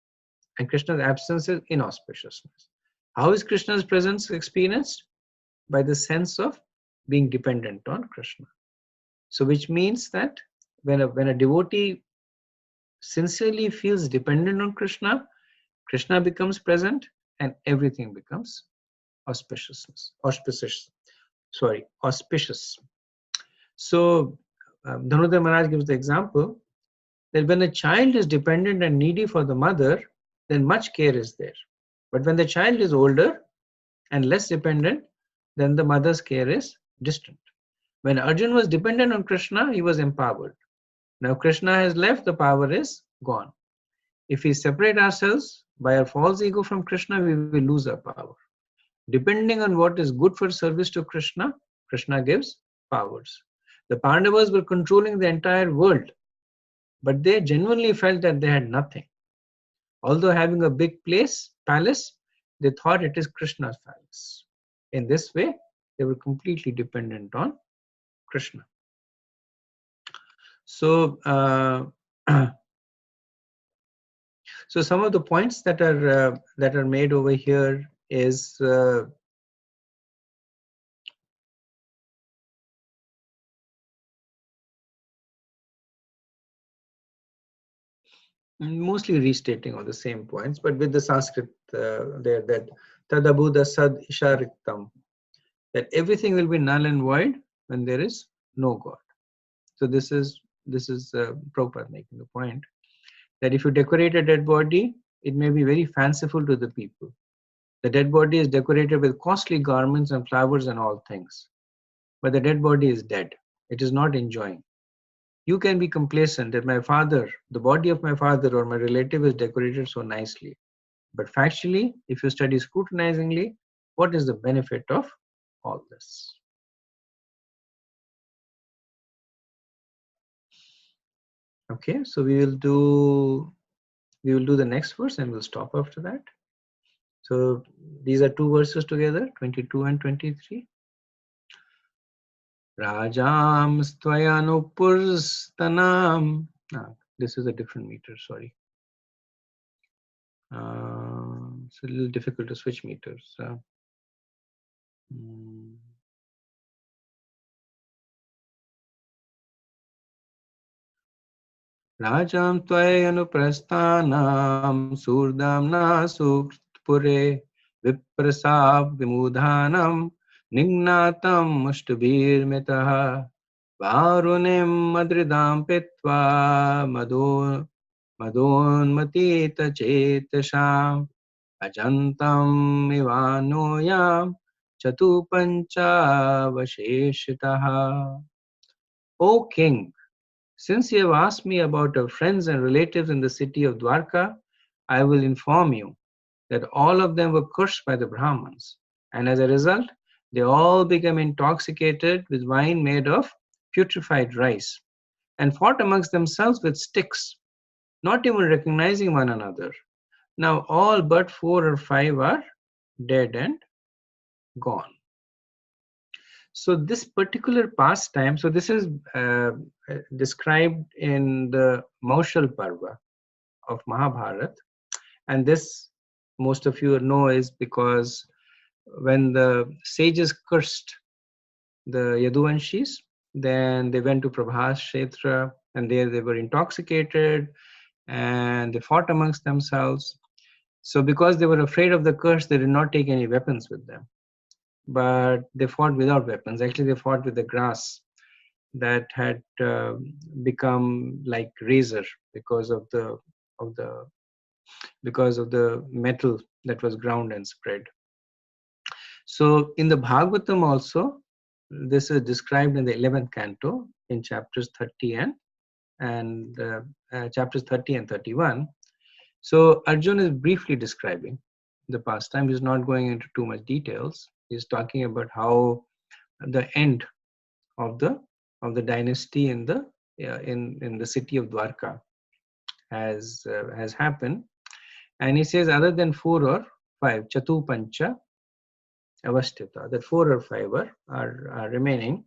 and Krishna's absence is inauspiciousness. How is Krishna's presence experienced? By the sense of being dependent on Krishna. So which means that when a devotee sincerely feels dependent on Krishna, Krishna becomes present and everything becomes auspicious. So Dhanudhara Maharaj gives the example that when a child is dependent and needy for the mother, then much care is there. But when the child is older and less dependent, then the mother's care is distant. When Arjuna was dependent on Krishna, he was empowered. Now Krishna has left, the power is gone. If we separate ourselves by our false ego from Krishna, we will lose our power. Depending on what is good for service to Krishna, Krishna gives powers. The Pandavas were controlling the entire world, but they genuinely felt that they had nothing. Although having a big palace, they thought it is Krishna's palace. In this way, they were completely dependent on Krishna. So, so some of the points that are made over here is mostly restating all the same points, but with the Sanskrit there, that tadabuddha sad ishariktam, that everything will be null and void when there is no God. So this is Prabhupada making the point that if you decorate a dead body, it may be very fanciful to the people. The dead body is decorated with costly garments and flowers and all things, but the dead body is dead. It is not enjoying. You can be complacent that the body of my father or my relative is decorated so nicely. But factually, if you study scrutinizingly, what is the benefit of all this? Okay, so we will do the next verse and we'll stop after that. So these are two verses together, 22 and 23. Rajam Stvayanu this is a different meter, sorry. It's a little difficult to switch meters. Rajam Tvayanu Prastanam Surdamna Suktpure Viprasab Vimudhanam Nignatam Mushtabir Mitaha Varunim Madridam Pitva Madonmatita Chetasham Ajantam Ivanoyam Chatupancha Vasheshitaha. O King, since you have asked me about our friends and relatives in the city of Dwarka, I will inform you that all of them were cursed by the Brahmins, and as a result, They all became intoxicated with wine made of putrefied rice and fought amongst themselves with sticks, not even recognizing one another. Now all but 4 or 5 are dead and gone. So this particular pastime, so this is described in the Maushal Parva of Mahabharata, and this most of you know is because when the sages cursed the Yaduvanshis, then they went to Prabhas Kshetra, and there they were intoxicated and they fought amongst themselves. So because they were afraid of the curse, they did not take any weapons with them, but they fought without weapons. Actually, they fought with the grass that had become like razor because of the of the because of the metal that was ground and spread. So in the Bhagavatam also, this is described in the 11th canto in chapters 30 and chapters 30 and 31. So Arjuna is briefly describing the pastime. He's not going into too much details. He's talking about how the end of the dynasty in the in the city of Dwarka has happened, and he says other than 4 or 5, Chatu Pancha Avasthita, that 4 or 5 are remaining.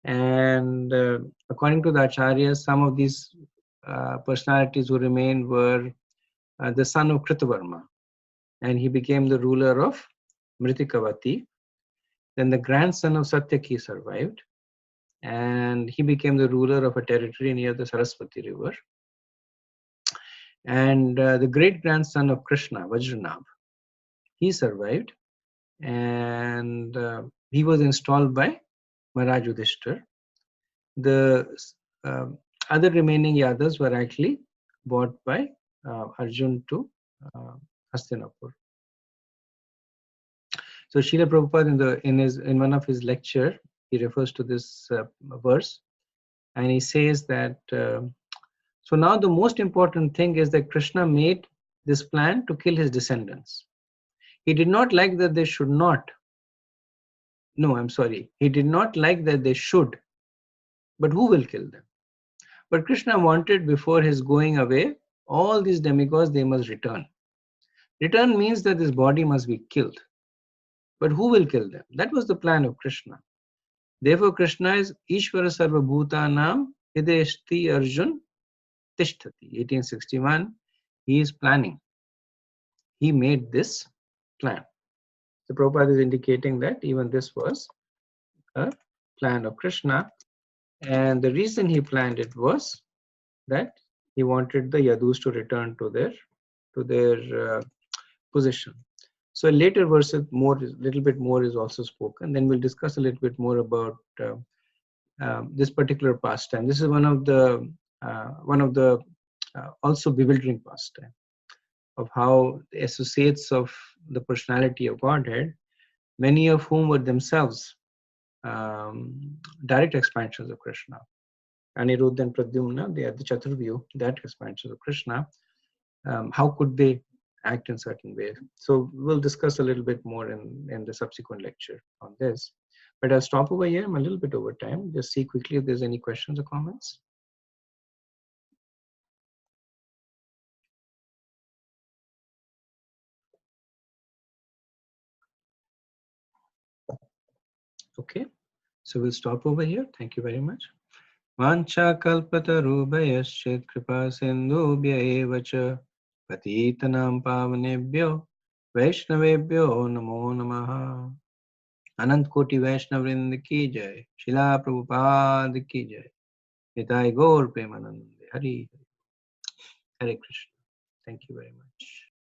And according to the acharyas, some of these personalities who remained were the son of Kritavarma, and he became the ruler of Mritikavati. Then the grandson of Satyaki survived, and he became the ruler of a territory near the Saraswati river. And the great grandson of Krishna, Vajranabh, he survived, and he was installed by Maharaj Yudhishthir. The other remaining Yadavas were actually bought by Arjun to Hastinapur. So Srila Prabhupada in one of his lecture, he refers to this verse, and he says that so now the most important thing is that Krishna made this plan to kill his descendants. He did not like that they should not. No, I'm sorry. He did not like that they should. But who will kill them? But Krishna wanted before his going away, all these demigods, they must return. Return means that this body must be killed. But who will kill them? That was the plan of Krishna. Therefore, Krishna is Ishvara Sarva Bhutanam Hideshti Arjun Tishtati. 1861, he is planning. He made this plan. The Prabhupada is indicating that even this was a plan of Krishna. And the reason he planned it was that he wanted the Yadus to return to their position. So later verses, little bit more is also spoken. Then we'll discuss a little bit more about this particular pastime. This is one of the also bewildering pastime of how the associates of the personality of Godhead, many of whom were themselves direct expansions of Krishna. Aniruddha and Pradyumna, they are the Chaturvyu, that expansions of Krishna. How could they act in certain ways? So we'll discuss a little bit more in the subsequent lecture on this. But I'll stop over here. I'm a little bit over time. Just see quickly if there's any questions or comments. Okay, so we'll stop over here. Thank you very much. Vancha kalpatarubhayascha kripa sindhubhya eva cha patitanam pavanebhyo vaishnavebhyo namo namaha. Anant Koti Vaishnav Vrinda ki jai, Srila Prabhupada ki jai, Nitai Gaur Premanande, Hari Hare Krishna. Thank you very much.